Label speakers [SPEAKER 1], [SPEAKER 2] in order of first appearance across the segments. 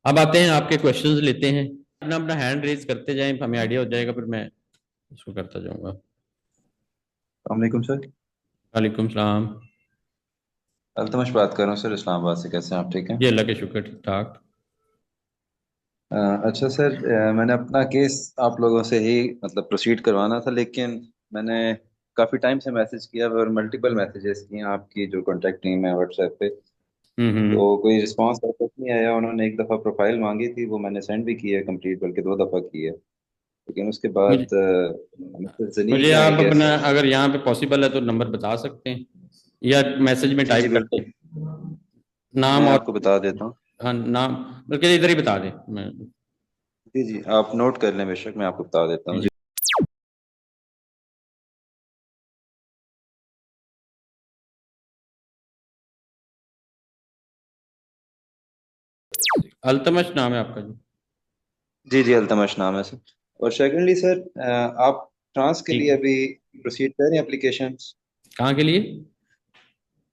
[SPEAKER 1] अब आते हैं आपके क्वेश्चंस लेते हैं। अपना अपना हैंड रेज करते जाएं, हमें आइडिया हो जाएगा, फिर मैं इसको करता जाऊंगा।
[SPEAKER 2] वालेकुम सर।
[SPEAKER 1] वालेकुम सलाम।
[SPEAKER 2] अल्तमश बात कर रहा हूँ सर, इस्लामाबाद से। कैसे हैं आप? ठीक हैं?
[SPEAKER 1] जी, अल्लाह के शुक्र, ठीक ठाक।
[SPEAKER 2] अच्छा सर, मैंने अपना केस आप लोगों से ही मतलब प्रोसीड करवाना था, लेकिन मैंने काफ़ी टाइम से मैसेज किया और मल्टीपल मैसेजेस किए आपकी जो कॉन्टैक्ट टीम है व्हाट्सएप पे।
[SPEAKER 1] हम्म।
[SPEAKER 2] तो कोई रिस्पांस अब तक नहीं आया। उन्होंने एक दफ़ा प्रोफाइल मांगी थी, वो मैंने सेंड भी की है कंप्लीट, बल्कि दो दफ़ा की है। लेकिन उसके
[SPEAKER 1] मुझे
[SPEAKER 2] बाद मिस्टर
[SPEAKER 1] मुझे
[SPEAKER 2] जनीक हैं, आई
[SPEAKER 1] आप
[SPEAKER 2] गेस।
[SPEAKER 1] अपना, अगर यहाँ पे पॉसिबल है तो नंबर बता सकते हैं या मैसेज में
[SPEAKER 2] जी जी
[SPEAKER 1] टाइप कर
[SPEAKER 2] बिल्कुल,
[SPEAKER 1] दें नाम
[SPEAKER 2] मैं
[SPEAKER 1] और।
[SPEAKER 2] आपको बता देता हूँ।
[SPEAKER 1] हाँ, नाम बल्कि इधर ही बता दें मैं।
[SPEAKER 2] जी जी, आप नोट कर लें, बेशक मैं आपको बता देता
[SPEAKER 1] जी
[SPEAKER 2] हूँ।
[SPEAKER 1] जी। अल्तमश नाम है आपका जी?
[SPEAKER 2] जी जी, अल्तमश नाम है सर। और सेकेंडली सर, आप फ्रांस के
[SPEAKER 1] ठीक
[SPEAKER 2] लिए
[SPEAKER 1] है।
[SPEAKER 2] अभी प्रोसीड करें एप्लीकेशन?
[SPEAKER 1] कहाँ के लिए?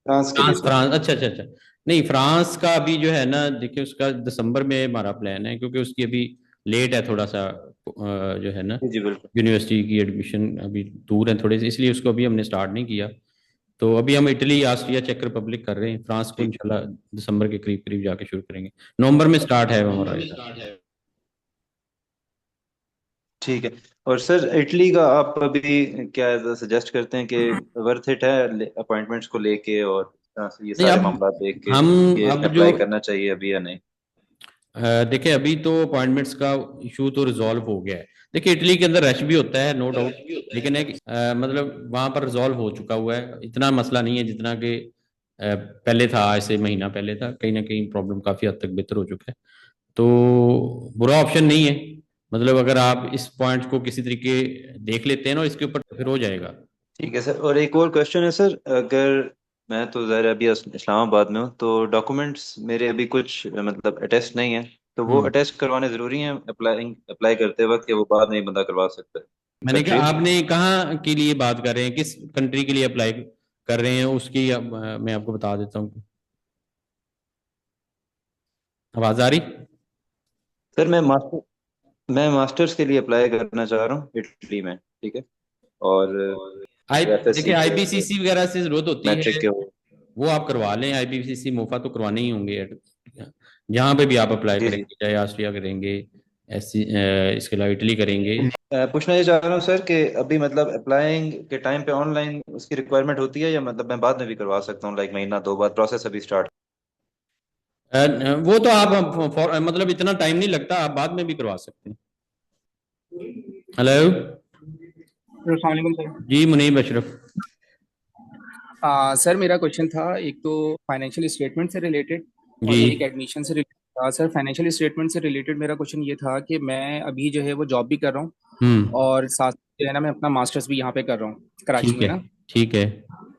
[SPEAKER 2] फ्रांस के लिए
[SPEAKER 1] फ्रांस,
[SPEAKER 2] सर।
[SPEAKER 1] फ्रांस, अच्छा अच्छा अच्छा। नहीं, फ्रांस का अभी जो है ना, देखिए उसका दिसंबर में हमारा प्लान है, क्योंकि उसकी अभी लेट है थोड़ा सा, जो है ना,
[SPEAKER 2] जी जी बिल्कुल।
[SPEAKER 1] यूनिवर्सिटी की एडमिशन अभी दूर है थोड़े से, इसलिए उसको अभी हमने स्टार्ट नहीं किया। तो अभी हम इटली, ऑस्ट्रिया, चेक रिपब्लिक कर रहे हैं। फ्रांस को
[SPEAKER 2] ठीक
[SPEAKER 1] इंशाल्लाह दिसंबर के करीब करीब जाके शुरू करेंगे। नवंबर में स्टार्ट है हमारा इसका।
[SPEAKER 2] ठीक है। और सर इटली का आप अभी क्या सजेस्ट करते हैं कि वर्थ इट है अपॉइंटमेंट्स को लेके और इस तरह से ये
[SPEAKER 1] नहीं,
[SPEAKER 2] सारे
[SPEAKER 1] अब
[SPEAKER 2] मामला देख के
[SPEAKER 1] हम
[SPEAKER 2] कि
[SPEAKER 1] अब जो
[SPEAKER 2] अप्लाई करना चाहिए अभी या नहीं?
[SPEAKER 1] देखिए, अभी तो अपॉइंटमेंट्स का इशू तो रिजॉल्व हो गया है। देखिए, इटली के अंदर रश भी होता है, नो डाउट, लेकिन एक मतलब वहाँ पर रिजॉल्व हो चुका हुआ है, इतना मसला नहीं है जितना कि पहले था, आज से महीना पहले था। कहीं ना कहीं प्रॉब्लम काफ़ी हद तक बेहतर हो चुका है। तो बुरा ऑप्शन नहीं है। मतलब अगर आप इस पॉइंट को किसी तरीके देख लेते हैं ना इसके ऊपर, तो फिर हो जाएगा।
[SPEAKER 2] ठीक है सर। और एक और क्वेश्चन है सर, अगर मैं तो ज़ाहिर है अभी इस्लामाबाद में हूँ, तो डॉक्यूमेंट्स मेरे अभी कुछ मतलब अटेस्ट नहीं है, तो वो
[SPEAKER 1] हम्म।
[SPEAKER 2] अटेस्ट करवाने ज़रूरी हैं अप्लाई अप्लाई करते वक्त, या वो बाद में ही बंदा करवा सकता है?
[SPEAKER 1] मैंने कहा,
[SPEAKER 2] कंट्रीज।
[SPEAKER 1] आपने कहाँ के लिए बात कर रहे हैं, किस कंट्री के लिए अप्लाई कर रहे हैं उसकी मैं आपको बता देता हूँ। आवाज आ रही?
[SPEAKER 2] सर मैं मास्टर्स के लिए अप्लाई करना चाह रहा हूँ इटली में, ठीक है। और
[SPEAKER 1] आई देखिए,
[SPEAKER 2] एफएससी के
[SPEAKER 1] आईबीसीसी वगैरह से जरूरत होती
[SPEAKER 2] मैट्रिक
[SPEAKER 1] है,
[SPEAKER 2] के हो।
[SPEAKER 1] वो आप करवा लें। आईबीसीसी मोफा तो करवाने ही होंगे जहाँ पे भी आप अप्लाई
[SPEAKER 2] जी जी।
[SPEAKER 1] करेंगे, चाहे ऑस्ट्रिया करेंगे, ऐसी इसके अलावा इटली करेंगे।
[SPEAKER 2] पूछना ये चाह रहा हूँ सर कि अभी मतलब अप्लाइंग के टाइम पे ऑनलाइन उसकी रिक्वायरमेंट होती है, या मतलब मैं बाद में भी करवा सकता हूँ, लाइक महीना दो बाद प्रोसेस अभी स्टार्ट?
[SPEAKER 1] वो तो आप मतलब इतना टाइम नहीं लगता, आप बाद में भी करवा सकते हैं। हेलो।
[SPEAKER 3] अस्सलाम वालेकुम सर।
[SPEAKER 1] जी, मुनीब अशरफ।
[SPEAKER 3] सर मेरा क्वेश्चन था, एक तो फाइनेंशियल स्टेटमेंट से रिलेटेड
[SPEAKER 1] जी।
[SPEAKER 3] और एक एडमिशन से रिलेटेड था। सर फाइनेंशियल स्टेटमेंट से रिलेटेड मेरा क्वेश्चन ये था कि मैं अभी जो है वो जॉब भी कर रहा हूँ
[SPEAKER 1] हम्म।
[SPEAKER 3] और साथ जो है ना मैं अपना मास्टर्स भी यहाँ पे कर रहा हूँ कराची
[SPEAKER 1] ठीक
[SPEAKER 3] में
[SPEAKER 1] है।
[SPEAKER 3] ना।
[SPEAKER 1] ठीक है।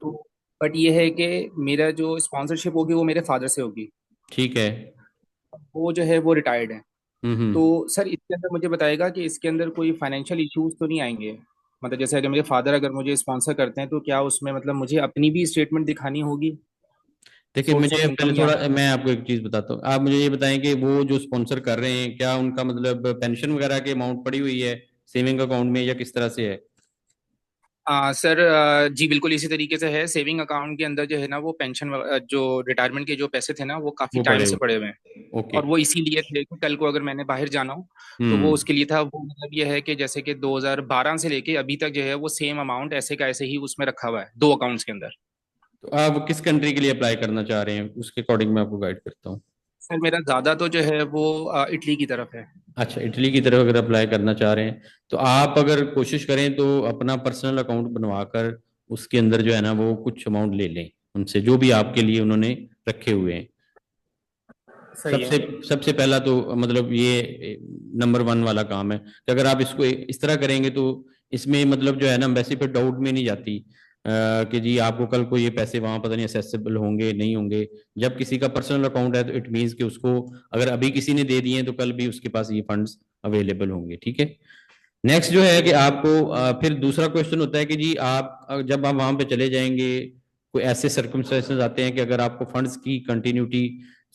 [SPEAKER 3] तो बट ये है कि मेरा जो स्पॉन्सरशिप होगी वो मेरे फादर से होगी।
[SPEAKER 1] ठीक है।
[SPEAKER 3] वो जो है वो रिटायर्ड है। तो
[SPEAKER 1] हम्म।
[SPEAKER 3] सर इसके अंदर मुझे बताएगा कि इसके अंदर कोई फाइनेंशियल इश्यूज तो नहीं आएंगे? मतलब जैसे अगर मेरे फादर अगर मुझे स्पॉन्सर करते हैं तो क्या उसमें मतलब मुझे अपनी भी स्टेटमेंट दिखानी होगी,
[SPEAKER 1] देखिए,
[SPEAKER 3] सोर्स ऑफ
[SPEAKER 1] मुझे पहले
[SPEAKER 3] इनकम या?
[SPEAKER 1] थोड़ा, मैं आपको एक चीज बताता हूँ। आप मुझे ये बताएं कि वो जो स्पॉन्सर कर रहे हैं, क्या उनका मतलब पेंशन वगैरह की अमाउंट पड़ी हुई है सेविंग अकाउंट में, या किस तरह से है?
[SPEAKER 3] सर जी बिल्कुल इसी तरीके से है। सेविंग अकाउंट के अंदर जो है ना वो पेंशन जो रिटायरमेंट के जो पैसे थे ना वो काफी
[SPEAKER 1] वो
[SPEAKER 3] टाइम
[SPEAKER 1] पड़े
[SPEAKER 3] से
[SPEAKER 1] हुए?
[SPEAKER 3] पड़े हुए हैं।
[SPEAKER 1] ओके।
[SPEAKER 3] और वो इसीलिए थे कि कल को अगर मैंने बाहर जाना हो तो वो
[SPEAKER 1] हम्म।
[SPEAKER 3] उसके लिए था। वो मतलब ये है कि जैसे कि 2012 से लेके अभी तक जो है वो सेम अमाउंट ऐसे का ऐसे ही उसमें रखा हुआ है दो अकाउंट्स के अंदर।
[SPEAKER 1] तो आप किस कंट्री के लिए अप्लाई करना चाह रहे हैं, उसके अकॉर्डिंग मैं आपको गाइड करता हूँ।
[SPEAKER 3] सर मेरा ज्यादा तो जो है वो इटली की तरफ है।
[SPEAKER 1] अच्छा, इटली की तरफ अगर अप्लाई करना चाह रहे हैं, तो आप अगर कोशिश करें तो अपना पर्सनल अकाउंट बनवाकर उसके अंदर जो है ना वो कुछ अमाउंट ले लें उनसे, जो भी आपके लिए उन्होंने रखे हुए हैं।
[SPEAKER 3] सही
[SPEAKER 1] सबसे
[SPEAKER 3] है।
[SPEAKER 1] सबसे पहला तो मतलब ये नंबर वन वाला काम है कि अगर आप इसको इस तरह करेंगे तो इसमें मतलब जो है ना वैसे फिर डाउट में नहीं जाती कि जी आपको कल को ये पैसे वहां पता नहीं असेसेबल होंगे नहीं होंगे। जब किसी का पर्सनल अकाउंट है तो इट मीन्स कि उसको अगर अभी किसी ने दे दिए हैं तो कल भी उसके पास ये फंड्स अवेलेबल होंगे। ठीक है। नेक्स्ट जो है कि आपको फिर दूसरा क्वेश्चन होता है कि जी आप जब आप वहां पे चले जाएंगे, कोई ऐसे सर्कमस्टेंसेस आते हैं कि अगर आपको फंड्स की कंटिन्यूटी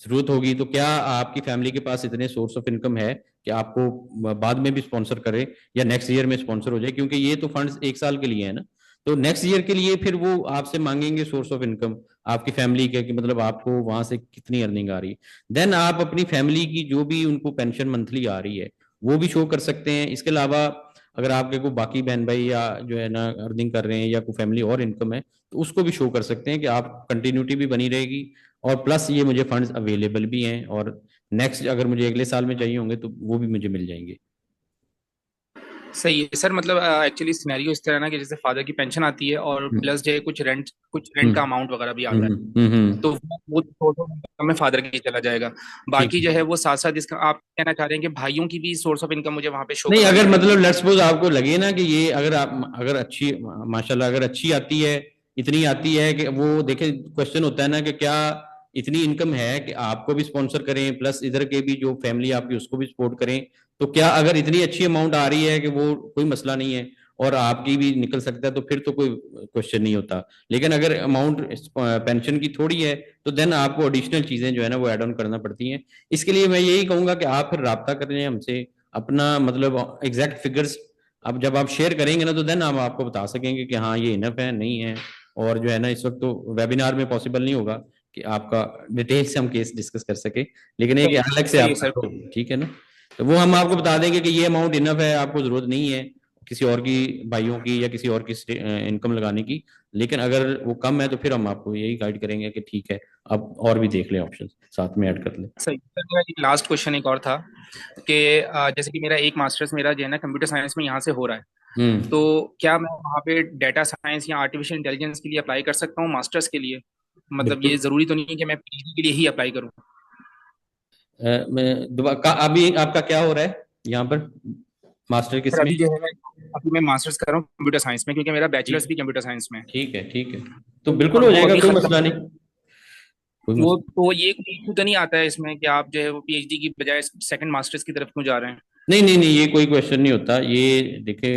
[SPEAKER 1] जरूरत होगी तो क्या आपकी फैमिली के पास इतने सोर्स ऑफ इनकम है कि आपको बाद में भी स्पॉन्सर करे या नेक्स्ट ईयर में स्पॉन्सर हो जाए, क्योंकि ये तो फंड्स एक साल के लिए है ना, तो नेक्स्ट ईयर के लिए फिर वो आपसे मांगेंगे सोर्स ऑफ इनकम आपकी फैमिली के, कि मतलब आपको वहां से कितनी अर्निंग आ रही है। देन आप अपनी फैमिली की जो भी उनको पेंशन मंथली आ रही है वो भी शो कर सकते हैं। इसके अलावा अगर आपके कोई बाकी बहन भाई या जो है ना अर्निंग कर रहे हैं या कोई फैमिली और इनकम है तो उसको भी शो कर सकते हैं कि आप कंटिन्यूटी भी बनी रहेगी, और प्लस ये मुझे फंड्स अवेलेबल भी हैं, और नेक्स्ट अगर मुझे अगले साल में चाहिए होंगे तो वो भी मुझे मिल जाएंगे।
[SPEAKER 3] सही है सर। मतलब एक्चुअली सिनेरियो इस तरह ना कि जैसे फादर की पेंशन आती है और
[SPEAKER 1] हम्म
[SPEAKER 3] प्लस जो है कुछ रेंट का
[SPEAKER 1] हम्म
[SPEAKER 3] अमाउंट वगैरह भी आता है, तो वो सोर्स ऑफ इनकम में फादर की चला जाएगा।
[SPEAKER 1] ठीक
[SPEAKER 3] बाकी
[SPEAKER 1] है।
[SPEAKER 3] जो है वो साथ साथ इसका आप कहना चाह रहे हैं कि भाइयों की भी सोर्स ऑफ इनकम मुझे वहां पे शो
[SPEAKER 1] नहीं,
[SPEAKER 3] करवानी
[SPEAKER 1] अगर
[SPEAKER 3] पड़ेगी।
[SPEAKER 1] मतलब लेट्स सपोज आपको लगे ना कि ये अगर आप अगर अच्छी माशाल्लाह अगर अच्छी आती है, इतनी आती है कि वो देखें, क्वेश्चन होता है ना कि क्या इतनी इनकम है कि आपको भी स्पॉन्सर करें प्लस इधर के भी जो फैमिली आपकी उसको भी सपोर्ट करें, तो क्या अगर इतनी अच्छी अमाउंट आ रही है कि वो कोई मसला नहीं है और आपकी भी निकल सकता है तो फिर तो कोई क्वेश्चन नहीं होता। लेकिन अगर अमाउंट पेंशन की थोड़ी है तो देन आपको एडिशनल चीजें जो है ना वो ऐड ऑन करना पड़ती हैं। इसके लिए मैं यही कहूंगा कि आप फिर राब्ता करें हमसे, अपना मतलब एग्जैक्ट फिगर्स अब जब आप शेयर करेंगे ना तो देन हम आपको बता सकेंगे कि हाँ ये इनफ है नहीं है। और जो है ना इस वक्त तो वेबिनार में पॉसिबल नहीं होगा कि आपका डिटेल से हम केस डिस्कस कर सके, लेकिन एक अलग से
[SPEAKER 3] सही
[SPEAKER 1] आप
[SPEAKER 3] है सर।
[SPEAKER 1] ठीक है ना, तो वो हम आपको बता देंगे कि ये अमाउंट इनफ है, आपको जरूरत नहीं है किसी और की भाइयों की या किसी और की इनकम लगाने की। लेकिन अगर वो कम है तो फिर हम आपको यही गाइड करेंगे कि ठीक है अब और भी देख लें, ऑप्शन साथ में ऐड कर लें।
[SPEAKER 3] सही सर। मेरा एक लास्ट क्वेश्चन एक और था कि जैसे कि मेरा एक मास्टर्स मेरा जो है ना कंप्यूटर साइंस में यहाँ से हो रहा है,
[SPEAKER 1] हम्म
[SPEAKER 3] तो क्या मैं वहाँ पे डेटा साइंस या आर्टिफिशियल इंटेलिजेंस के लिए अप्लाई कर सकता हूँ मास्टर्स के लिए? मतलब ये
[SPEAKER 1] बिल्कुल।
[SPEAKER 3] जरूरी तो नहीं है कि मैं पीएचडी के लिए ही अप्लाई करूँ?
[SPEAKER 1] मैं अभी आपका क्या हो रहा है यहाँ पर, मास्टर
[SPEAKER 3] सर
[SPEAKER 1] किस में?
[SPEAKER 3] अभी मैं मास्टर्स कर रहा हूँ कंप्यूटर साइंस में, क्योंकि मेरा बैचलर्स
[SPEAKER 1] ठीक
[SPEAKER 3] भी कंप्यूटर साइंस में है।
[SPEAKER 1] ठीक है ठीक है, तो बिल्कुल
[SPEAKER 3] और
[SPEAKER 1] हो
[SPEAKER 3] वो
[SPEAKER 1] जाएगा,
[SPEAKER 3] अभी
[SPEAKER 1] कोई
[SPEAKER 3] खत्म,
[SPEAKER 1] मसला नहीं, कोई
[SPEAKER 3] वो
[SPEAKER 1] मसला
[SPEAKER 3] तो ये कोई इशू तो नहीं आता है इसमें कि आप जो है वो पीएचडी की बजाय सेकंड मास्टर्स की तरफ क्यों जा रहे हैं?
[SPEAKER 1] नहीं नहीं नहीं, ये कोई क्वेश्चन नहीं होता। ये देखे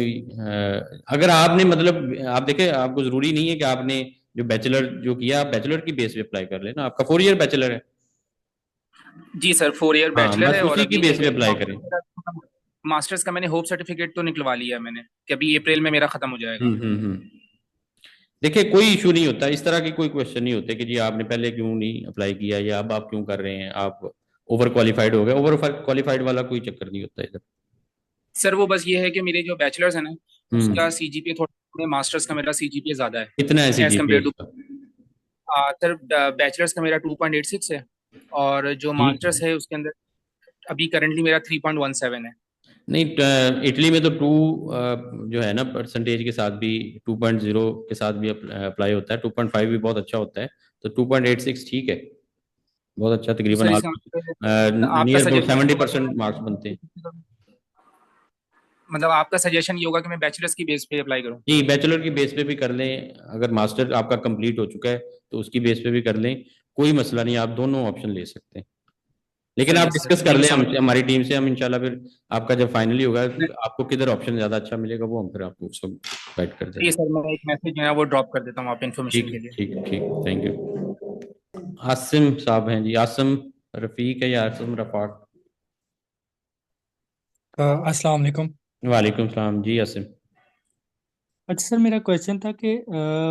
[SPEAKER 1] अगर आपने मतलब आप देखे, आपको जरूरी नहीं है कि आपने जो बैचलर जो किया आप बैचलर की बेस पे अप्लाई कर लेना, आपका 4 ईयर बैचलर है।
[SPEAKER 3] जी सर, 4 ईयर
[SPEAKER 1] हाँ,
[SPEAKER 3] बैचलर
[SPEAKER 1] बस
[SPEAKER 3] है और
[SPEAKER 1] उसी की
[SPEAKER 3] अभी जो
[SPEAKER 1] बेस पे
[SPEAKER 3] है
[SPEAKER 1] अप्लाई करें।
[SPEAKER 3] मास्टर्स का मैंने होप सर्टिफिकेट तो निकलवा लिया है मैंने, कि अभी अप्रैल में मेरा खत्म हो जाएगा।
[SPEAKER 1] हम्म। देखिए कोई इशू नहीं होता, इस तरह के कोई क्वेश्चन नहीं होते कि जी आपने पहले क्यों नहीं अप्लाई किया या अब आप क्यों कर रहे हैं, आप ओवर क्वालिफाइड हो गए, ओवर क्वालिफाइड वाला कोई चक्कर नहीं होता इधर।
[SPEAKER 3] सर वो बस ये है कि मेरे जो बैचलर्स है ना, उसका
[SPEAKER 1] हम्म
[SPEAKER 3] सीजीपीए थोड़ा, मास्टर्स का मेरा सीजीपीए ज्यादा है
[SPEAKER 1] कितना है
[SPEAKER 3] एज
[SPEAKER 1] सीजीपीए
[SPEAKER 3] कम्पेयर टू।
[SPEAKER 1] उसका?
[SPEAKER 3] सर बैचलर्स का मेरा 2.86 है, और जो
[SPEAKER 1] ठीक है।
[SPEAKER 3] मास्टर्स है उसके अंदर अभी करंटली मेरा 3.17 है।
[SPEAKER 1] नहीं इटली में तो टू जो है ना परसेंटेज के साथ भी 2.0 के साथ भी अप्लाई होता है, 2.5 भी बहुत अच्छा होता है, तो 2.86 ठीक है, बहुत अच्छा, तकरीबन
[SPEAKER 3] सर इसका
[SPEAKER 1] ऑलमोस्ट
[SPEAKER 3] मतलब आपका
[SPEAKER 1] नियर अबाउट
[SPEAKER 3] सजेशन
[SPEAKER 1] 70% मार्क्स बनते हैं।
[SPEAKER 3] मतलब आपका सजेशन ये होगा कि मैं बैचलर्स की बेस पे अप्लाई करूं?
[SPEAKER 1] जी बैचलर की बेस पे भी कर लें, अगर मास्टर आपका कंप्लीट हो चुका है तो उसकी बेस पे भी कर लें, कोई मसला नहीं, आप दोनों ऑप्शन ले सकते हैं। लेकिन
[SPEAKER 3] सही
[SPEAKER 1] आप
[SPEAKER 3] है सर,
[SPEAKER 1] डिस्कस कर
[SPEAKER 3] थैंक यू
[SPEAKER 1] लें
[SPEAKER 3] सो
[SPEAKER 1] हम
[SPEAKER 3] मच।
[SPEAKER 1] हमारी टीम से, हम इंशाल्लाह फिर आपका जब फाइनली होगा आपको किधर ऑप्शन ज्यादा अच्छा मिलेगा वो हम फिर आपको सब गाइड कर
[SPEAKER 3] ये
[SPEAKER 1] देंगे।
[SPEAKER 3] सर मैं एक मैसेज जो है वो ड्रॉप कर देता हूँ आप इन्फॉर्मेशन
[SPEAKER 1] ठीक
[SPEAKER 3] के लिए।
[SPEAKER 1] ठीक ठीक, थैंक यू। आसिम साहब हैं जी, आसिम रफीक है या आसिम रफाक?
[SPEAKER 4] अस्सलाम वालेकुम।
[SPEAKER 1] वालेकुम सलाम जी आसिम।
[SPEAKER 4] अच्छा सर, मेरा क्वेश्चन था कि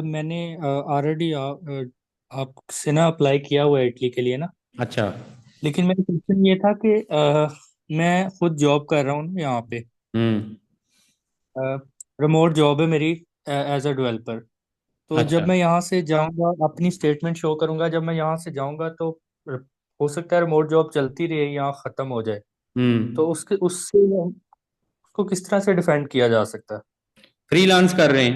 [SPEAKER 4] मैंने ऑलरेडी आपसे ना अप्लाई किया हुआ है इटली के लिए ना।
[SPEAKER 1] अच्छा।
[SPEAKER 4] लेकिन मेरा क्वेश्चन ये था कि मैं खुद जॉब कर रहा हूँ यहाँ पे।
[SPEAKER 1] हम्म।
[SPEAKER 4] रिमोट जॉब है मेरी एज अ डेवलपर। तो जब
[SPEAKER 1] अच्छा।
[SPEAKER 4] मैं यहाँ से जाऊँगा अपनी स्टेटमेंट शो करूँगा, जब मैं यहाँ से जाऊँगा तो हो सकता है रिमोट जॉब चलती रहे, यहाँ ख़त्म हो जाए। तो
[SPEAKER 1] हम्म।
[SPEAKER 4] उसके उससे उसको किस तरह से डिफेंड किया जा सकता है?
[SPEAKER 1] फ्रीलांस कर रहे हैं?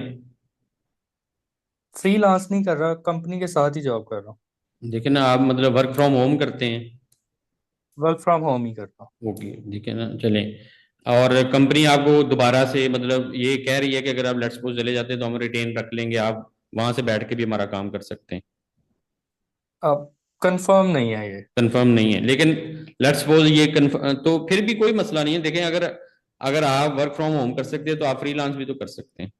[SPEAKER 4] फ्रीलांस नहीं कर रहा, कंपनी के साथ ही जॉब कर रहा हूँ।
[SPEAKER 1] देखिए ना आप मतलब वर्क फ्रॉम होम करते हैं?
[SPEAKER 4] वर्क फ्रॉम होम ही करता हूँ।
[SPEAKER 1] ओके ठीक है ना, चलें। और कंपनी आपको दोबारा से मतलब ये कह रही है कि अगर आप लेट्स सपोज चले जाते हैं तो हम रिटेन रख लेंगे, आप वहां से बैठ के भी हमारा काम कर सकते हैं?
[SPEAKER 4] अब कंफर्म नहीं है ये।
[SPEAKER 1] कंफर्म नहीं है, लेकिन लेट्स सपोज ये कंफर्म तो फिर भी कोई मसला नहीं है। देखें अगर अगर आप वर्क फ्रॉम होम कर सकते हैं तो आप फ्रीलांस भी तो कर सकते हैं।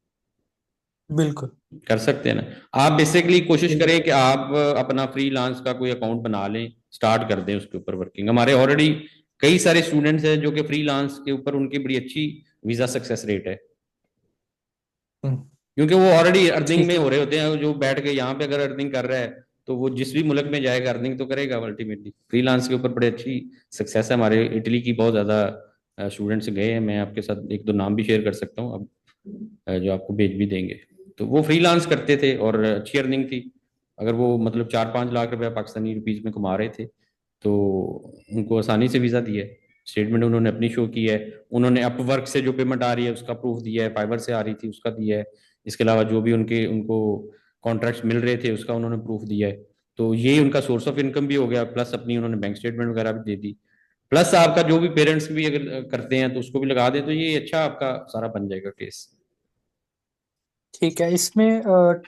[SPEAKER 4] बिल्कुल।
[SPEAKER 1] कर सकते हैं ना। आप बेसिकली कोशिश करें कि आप अपना फ्रीलांस का कोई अकाउंट बना लें, स्टार्ट कर दें उसके ऊपर वर्किंग। हमारे ऑलरेडी कई सारे स्टूडेंट्स हैं जो कि फ्रीलांस के ऊपर उनकी बड़ी अच्छी वीजा सक्सेस रेट है,
[SPEAKER 4] हम्म,
[SPEAKER 1] क्योंकि वो ऑलरेडी अर्निंग
[SPEAKER 4] ठीक।
[SPEAKER 1] में हो रहे होते हैं। जो बैठ के यहाँ पे अगर अर्निंग कर रहा है तो वो जिस भी मुल्क में जाएगा अर्निंग तो करेगा अल्टीमेटली। फ्रीलांस के ऊपर बड़ी अच्छी सक्सेस है। हमारे इटली की बहुत ज़्यादा स्टूडेंट्स गए हैं। मैं आपके साथ एक दो नाम भी शेयर कर सकता हूँ अब, जो आपको भेज भी देंगे। तो वो फ्रीलांस करते थे और अच्छी अर्निंग थी। अगर वो मतलब 4-5 लाख रुपया पाकिस्तानी रुपीज़ में कमा रहे थे तो उनको आसानी से वीज़ा दिया है। स्टेटमेंट उन्होंने अपनी शो की है। उन्होंने अपवर्क से जो पेमेंट आ रही है उसका प्रूफ दिया है, फाइवर से आ रही थी उसका दिया है। इसके अलावा जो भी उनके उनको कॉन्ट्रैक्ट्स मिल रहे थे उसका उन्होंने प्रूफ दिया है। तो ये उनका सोर्स ऑफ इनकम भी हो गया, प्लस अपनी उन्होंने बैंक स्टेटमेंट वगैरह भी दे दी। प्लस आपका जो भी पेरेंट्स भी अगर करते हैं तो उसको भी लगा दें तो ये अच्छा आपका सारा बन जाएगा केस।
[SPEAKER 4] ठीक है, इसमें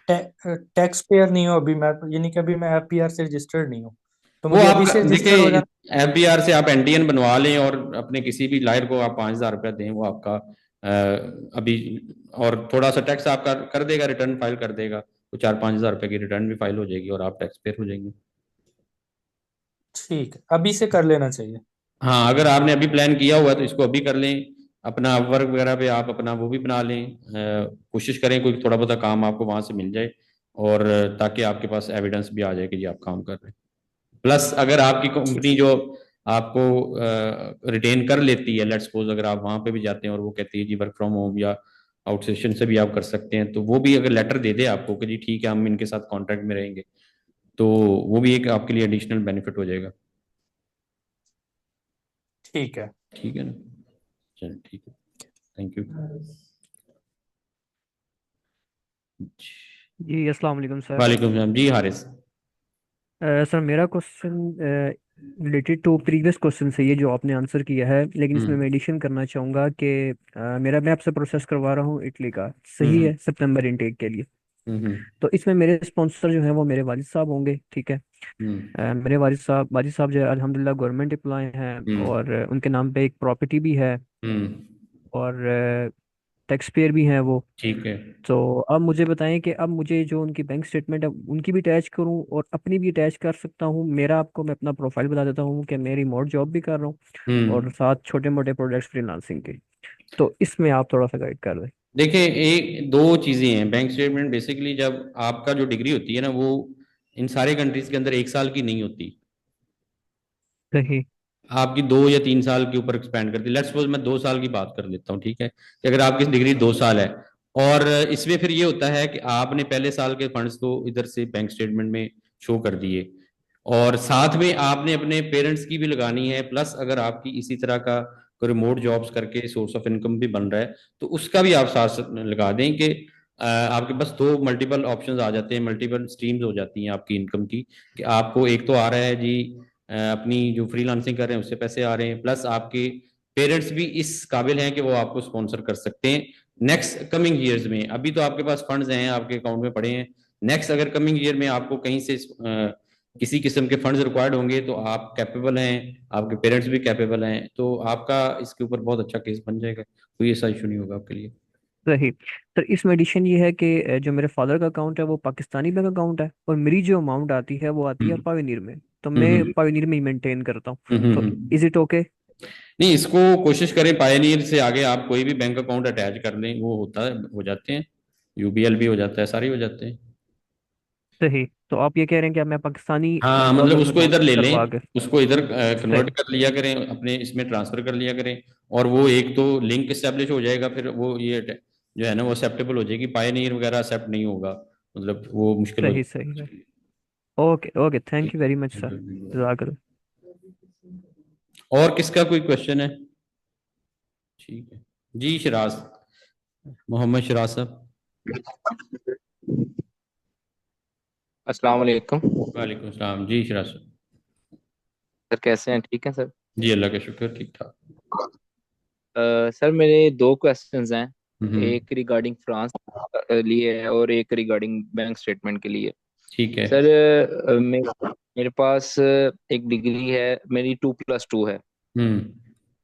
[SPEAKER 4] टैक्स पेयर नहीं हो अभी मैं, यानी कि अभी मैं एफपीआर से रजिस्टर्ड नहीं हूँ, तो
[SPEAKER 1] वो
[SPEAKER 4] मुझे अभी
[SPEAKER 1] आप
[SPEAKER 4] से रजिस्टर हो
[SPEAKER 1] देखिए,
[SPEAKER 4] जाना।
[SPEAKER 1] एफबीआर से आप एनटीएन बनवा लें और अपने किसी भी लायर को आप 5,000 रुपया दें, वो आपका अभी और थोड़ा सा टैक्स आपका कर देगा, रिटर्न फाइल कर देगा। तो 4-5 हज़ार रुपये की रिटर्न भी फाइल हो जाएगी और आप टैक्स पेयर हो जाएंगे।
[SPEAKER 4] ठीक है, अभी से कर लेना चाहिए।
[SPEAKER 1] हाँ, अगर आपने अभी प्लान किया हुआ है तो इसको अभी कर लें। अपना वर्क वगैरह पे आप अपना वो भी बना लें। कोशिश करें कोई थोड़ा बहुत काम आपको वहां से मिल जाए, और ताकि आपके पास एविडेंस भी आ जाए कि जी आप काम कर रहे हैं। प्लस अगर आपकी
[SPEAKER 4] ठीक।
[SPEAKER 1] कंपनी जो आपको रिटेन कर लेती है, लेट्स सपोज अगर आप वहां पे भी जाते हैं और वो कहती है जी वर्क फ्रॉम होम या आउटस्टेशन से भी आप कर सकते हैं, तो वो भी अगर लेटर दे दे आपको कि जी ठीक है हम इनके साथ कॉन्ट्रैक्ट में रहेंगे, तो वो भी एक आपके लिए एडिशनल बेनिफिट हो जाएगा।
[SPEAKER 4] ठीक है।
[SPEAKER 1] ठीक है ना। चलो ठीक है। Thank you.
[SPEAKER 5] जी अस्सलाम वालेकुम सर।
[SPEAKER 1] वालेकुम सलाम जी हारिस।
[SPEAKER 5] सर मेरा question related to previous question से ये जो आपने आंसर किया है, लेकिन इसमें
[SPEAKER 1] हम्म
[SPEAKER 5] मैं एडिशन करना चाहूँगा कि मेरा मैं आपसे प्रोसेस करवा रहा हूँ इटली का, सही
[SPEAKER 1] हम्म
[SPEAKER 5] है, सितंबर इनटेक के लिए।
[SPEAKER 1] हम्म
[SPEAKER 5] तो इसमें मेरे स्पॉन्सर जो है वो मेरे वालिद साहब होंगे, ठीक है।
[SPEAKER 1] हम्म
[SPEAKER 5] मेरे वालिद साहब जो है अल्हम्दुलिल्लाह गवर्नमेंट एम्प्लॉय हैं,
[SPEAKER 1] हम्म
[SPEAKER 5] और उनके नाम पे एक प्रॉपर्टी भी है,
[SPEAKER 1] हम्म
[SPEAKER 5] और टैक्स पेयर भी हैं वो।
[SPEAKER 1] ठीक है।
[SPEAKER 5] तो अब मुझे बताएं कि अब मुझे जो उनकी बैंक स्टेटमेंट है उनकी भी अटैच करूं और अपनी भी अटैच कर सकता हूं। मेरा आपको मैं अपना प्रोफाइल बता देता हूं कि मैं रिमोट जॉब भी कर रहा हूं और
[SPEAKER 1] हम्म
[SPEAKER 5] साथ छोटे मोटे प्रोजेक्ट्स फ्रीलांसिंग के। तो इसमें आप थोड़ा सा गाइड कर दें।
[SPEAKER 1] देखिए, एक दो चीजें हैं। बैंक स्टेटमेंट बेसिकली जब आपका जो डिग्री होती है ना, वो इन सारे कंट्रीज के अंदर 1 साल की नहीं होती।
[SPEAKER 5] सही।
[SPEAKER 1] आपकी 2 या 3 साल के ऊपर एक्सपेंड करती है। लेट्स सपोज मैं 2 साल की बात कर लेता हूँ, ठीक है, कि अगर आपकी डिग्री 2 साल है और इसमें फिर ये होता है कि आपने पहले साल के फंड्स को इधर से बैंक स्टेटमेंट में शो कर दिए, और साथ में आपने अपने पेरेंट्स की भी लगानी है। प्लस अगर आपकी इसी तरह का कोई रिमोट जॉब्स करके सोर्स ऑफ इनकम भी बन रहा है तो उसका भी आप साथ साथ लगा दें कि आपके पास दो मल्टीपल ऑप्शंस आ जाते हैं, मल्टीपल स्ट्रीम्स हो जाती हैं आपकी इनकम की। कि आपको एक तो आ रहा है जी अपनी जो फ्रीलांसिंग कर रहे हैं उससे पैसे आ रहे हैं, प्लस आपके पेरेंट्स भी इस काबिल हैं कि वो आपको स्पॉन्सर कर सकते हैं नेक्स्ट कमिंग ईयर्स में। अभी तो आपके पास फंड्स हैं, आपके अकाउंट में पड़े हैं। नेक्स्ट अगर कमिंग ईयर में आपको कहीं से किसी किस्म के फंड्स रिक्वायर्ड होंगे तो आप कैपेबल हैं, आपके पेरेंट्स भी कैपेबल हैं, तो आपका इसके ऊपर बहुत अच्छा केस बन जाएगा। कोई ऐसा इशू नहीं होगा आपके लिए।
[SPEAKER 5] सही। सर इसमें एडिशन ये है कि जो मेरे फादर का अकाउंट है वो पाकिस्तानी बैंक अकाउंट है, और मेरी जो अमाउंट आती है वो आती है
[SPEAKER 1] हम्म
[SPEAKER 5] पायोनीर में, तो मैं
[SPEAKER 1] हम्म
[SPEAKER 5] पायोनीर में ही मेंटेन करता हूँ। तो
[SPEAKER 1] हम्म।
[SPEAKER 5] Is it okay?
[SPEAKER 1] नहीं, इसको कोशिश करें पायनियर से आगे आप कोई भी बैंक अकाउंट अटैच कर लें, वो होता है, हो जाते हैं। यूबीएल भी हो जाता है, सारे हो जाते हैं।
[SPEAKER 5] सही। तो आप ये कह रहे हैं कि अब मैं पाकिस्तानी
[SPEAKER 1] हाँ, मतलब
[SPEAKER 5] डॉलर्स
[SPEAKER 1] उसको
[SPEAKER 5] अकाउंट
[SPEAKER 1] इधर ले
[SPEAKER 5] करवा
[SPEAKER 1] लें,
[SPEAKER 5] के।
[SPEAKER 1] उसको इधर कन्वर्ट
[SPEAKER 5] सही।
[SPEAKER 1] कर लिया करें, अपने इसमें ट्रांसफर कर लिया करें। और वो एक तो लिंक इस्टेब्लिश हो जाएगा, फिर वो ये जो है ना वो एक्सेप्टेबल हो जाएगी। पायनियर वगैरह एक्सेप्ट नहीं होगा, मतलब वो मुश्किल हो
[SPEAKER 5] सही सही है। Okay okay, thank you very much sir.
[SPEAKER 1] जाएगी।
[SPEAKER 5] जज़ाकल्लाह।
[SPEAKER 1] और किसका कोई क्वेश्चन है? ठीक है जी, शराज, मोहम्मद शराज साहब।
[SPEAKER 6] अस्सलाम वालेकुम।
[SPEAKER 1] वालेकुम सलाम जी शराज साहब।
[SPEAKER 6] सर कैसे हैं, ठीक हैं सर?
[SPEAKER 1] जी अल्लाह का शुक्र, ठीक ठाक।
[SPEAKER 6] सर मेरे दो क्वेश्चंस हैं।
[SPEAKER 1] हम्म।
[SPEAKER 6] एक रिगार्डिंग फ्रांस लिए है और एक रिगार्डिंग बैंक स्टेटमेंट के लिए।
[SPEAKER 1] ठीक है।
[SPEAKER 6] सर मेरे पास एक डिग्री है, मेरी 2+2 है।
[SPEAKER 1] हम्म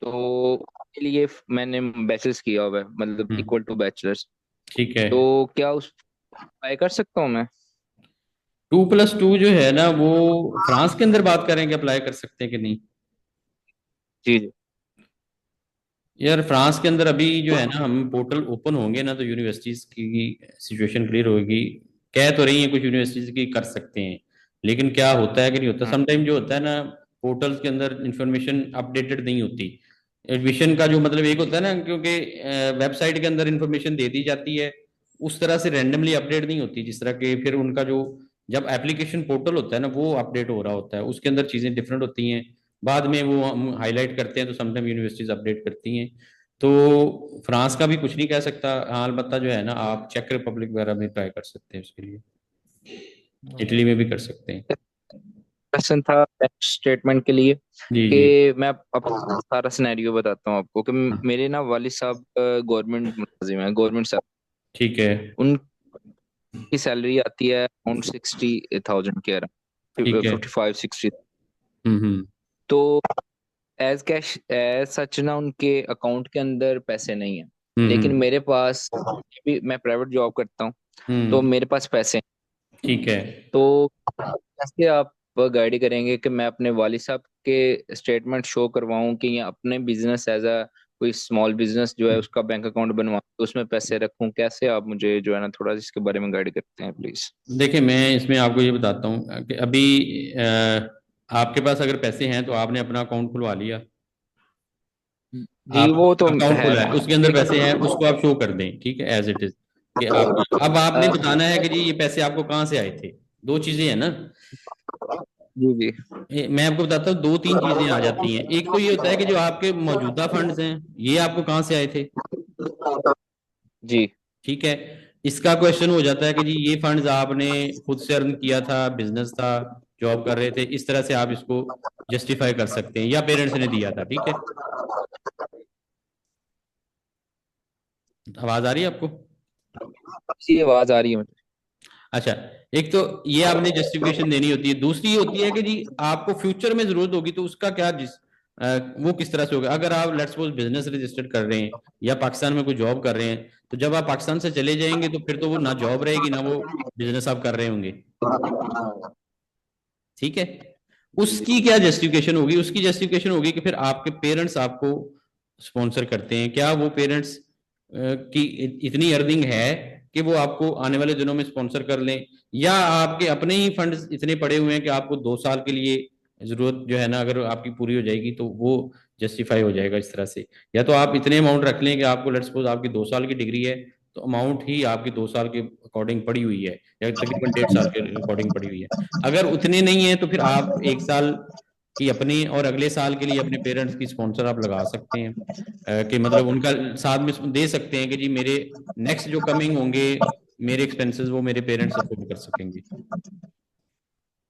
[SPEAKER 6] तो उसके लिए मैंने बैचलर्स किया हुआ है, मतलब
[SPEAKER 1] हम्म।
[SPEAKER 6] Equal to bachelors.
[SPEAKER 1] ठीक है।
[SPEAKER 6] तो क्या उस अप्लाई कर सकता हूँ मैं?
[SPEAKER 1] 2+2 जो है ना वो फ्रांस के अंदर बात करें कि अप्लाई कर सकते हैं कि नहीं।
[SPEAKER 6] जी जी।
[SPEAKER 1] यार फ्रांस के अंदर अभी जो है ना हम पोर्टल ओपन होंगे ना तो यूनिवर्सिटीज की सिचुएशन क्लियर होगी। कह तो रही है कुछ यूनिवर्सिटीज की कर सकते हैं, लेकिन क्या होता है कि नहीं होता,
[SPEAKER 6] हम्म
[SPEAKER 1] समटाइम जो होता है ना पोर्टल्स के अंदर इंफॉर्मेशन अपडेटेड नहीं होती। एडमिशन का जो मतलब एक होता है ना, क्योंकि वेबसाइट के अंदर इंफॉर्मेशन दे दी जाती है, उस तरह से रैंडमली अपडेट नहीं होती जिस तरह के फिर उनका जो जब एप्लीकेशन पोर्टल होता है ना वो अपडेट हो रहा होता है उसके अंदर चीज़ें डिफरेंट होती हैं। बाद में वो हम हाईलाइट करते हैं तो समटाइम यूनिवर्सिटीज अपडेट करती हैं। तो फ्रांस का भी कुछ नहीं कह सकता। हाँ अलबत्ता जो है ना आप चेक रिपब्लिक वगैरह में ट्राई कर सकते हैं उसके लिए, इटली में भी कर सकते हैं।
[SPEAKER 6] क्वेश्चन था बैंक स्टेटमेंट के लिए
[SPEAKER 1] जी जी।
[SPEAKER 6] कि मैं अपना सारा सिनेरियो बताता हूँ आपको कि
[SPEAKER 1] हाँ,
[SPEAKER 6] मेरे ना वालिद साहब गवर्नमेंट मुलाजिम है, गवर्नमेंट साहब।
[SPEAKER 1] ठीक है।
[SPEAKER 6] उनकी सैलरी आती है अराउंड 60,000 के
[SPEAKER 1] ठीक
[SPEAKER 6] अराउंड,
[SPEAKER 1] है।
[SPEAKER 6] 55-60।
[SPEAKER 1] हम्म।
[SPEAKER 6] तो एज कैश एज सच ना उनके अकाउंट के अंदर पैसे नहीं है, लेकिन
[SPEAKER 1] हम्म।
[SPEAKER 6] मेरे पास भी, मैं प्राइवेट जॉब करता हूँ तो
[SPEAKER 1] हम्म।
[SPEAKER 6] मेरे पास पैसे हैं।
[SPEAKER 1] ठीक है।
[SPEAKER 6] तो कैसे आप गाइड करेंगे कि मैं अपने वालिद साहब के स्टेटमेंट शो करवाऊं कि या अपने बिजनेस एज अ कोई स्मॉल बिजनेस जो है उसका बैंक अकाउंट बनवाऊं तो उसमें पैसे रखूं? कैसे आप मुझे जो है ना थोड़ा इसके बारे में गाइड करते हैं प्लीज?
[SPEAKER 1] देखिए मैं इसमें आपको ये बताता हूँ कि अभी आपके पास अगर पैसे हैं तो आपने अपना अकाउंट खुलवा लिया।
[SPEAKER 6] जी
[SPEAKER 1] आप
[SPEAKER 6] वो तो
[SPEAKER 1] अकाउंट
[SPEAKER 6] है
[SPEAKER 1] खोला है
[SPEAKER 6] मेरे
[SPEAKER 1] उसके
[SPEAKER 6] पास,
[SPEAKER 1] अंदर
[SPEAKER 6] लेकिन
[SPEAKER 1] पैसे हैं उसको आप शो कर दें, ठीक है, एज इट इज कि आप अब आपने
[SPEAKER 6] अ,
[SPEAKER 1] बताना है कि जी ये पैसे आपको कहाँ से आए थे। दो चीजें हैं ना।
[SPEAKER 6] जी जी
[SPEAKER 1] मैं आपको बताता हूँ दो तीन चीजें आ जाती हैं। एक तो ये होता है कि जो आपके मौजूदा फंड्स हैं ये आपको कहाँ से आए थे।
[SPEAKER 6] जी।
[SPEAKER 1] ठीक है। इसका क्वेश्चन हो जाता है कि जी ये फंड्स आपने खुद से अर्न किया था, बिजनेस था, जॉब कर रहे थे, इस तरह से आप इसको जस्टिफाई कर सकते हैं, या पेरेंट्स ने दिया था। ठीक है। आवाज आ रही है आपको।
[SPEAKER 6] जी आवाज आ रही है मुझे।
[SPEAKER 1] अच्छा। एक तो ये आपने जस्टिफिकेशन देनी होती है, दूसरी होती है कि जी आपको फ्यूचर में जरूरत होगी तो उसका क्या वो किस तरह से होगा। अगर आप लेट्स सपोज बिजनेस रजिस्टर्ड कर रहे हैं या पाकिस्तान में कोई जॉब कर रहे हैं तो जब आप पाकिस्तान से चले जाएंगे तो फिर तो वो ना जॉब रहेगी ना वो बिजनेस आप कर रहे होंगे। ठीक है। उसकी क्या जस्टिफिकेशन होगी, उसकी जस्टिफिकेशन होगी कि फिर आपके पेरेंट्स आपको स्पॉन्सर करते हैं, क्या वो पेरेंट्स की इतनी अर्निंग है कि वो आपको आने वाले दिनों में स्पॉन्सर कर लें, या आपके अपने ही फंड्स इतने पड़े हुए हैं कि आपको 2 साल के लिए जरूरत जो है ना अगर आपकी पूरी हो जाएगी तो वो जस्टिफाई हो जाएगा इस तरह से। या तो आप इतने अमाउंट रख लें कि आपको लेट्स सपोज आपकी 2 साल की डिग्री है तो अमाउंट ही आपकी 2 साल के अकॉर्डिंग पड़ी हुई है या तकरीबन 1.5 साल के अकॉर्डिंग पड़ी हुई है। अगर उतने नहीं है तो फिर आप 1 साल की अपनी और अगले साल के लिए अपने पेरेंट्स की स्पॉन्सर आप लगा सकते हैं। कि मतलब उनका साथ में दे सकते हैं कि जी मेरे नेक्स्ट जो कमिंग होंगे मेरे एक्सपेंसेस वो मेरे पेरेंट्स अफोर्ड कर सकेंगे।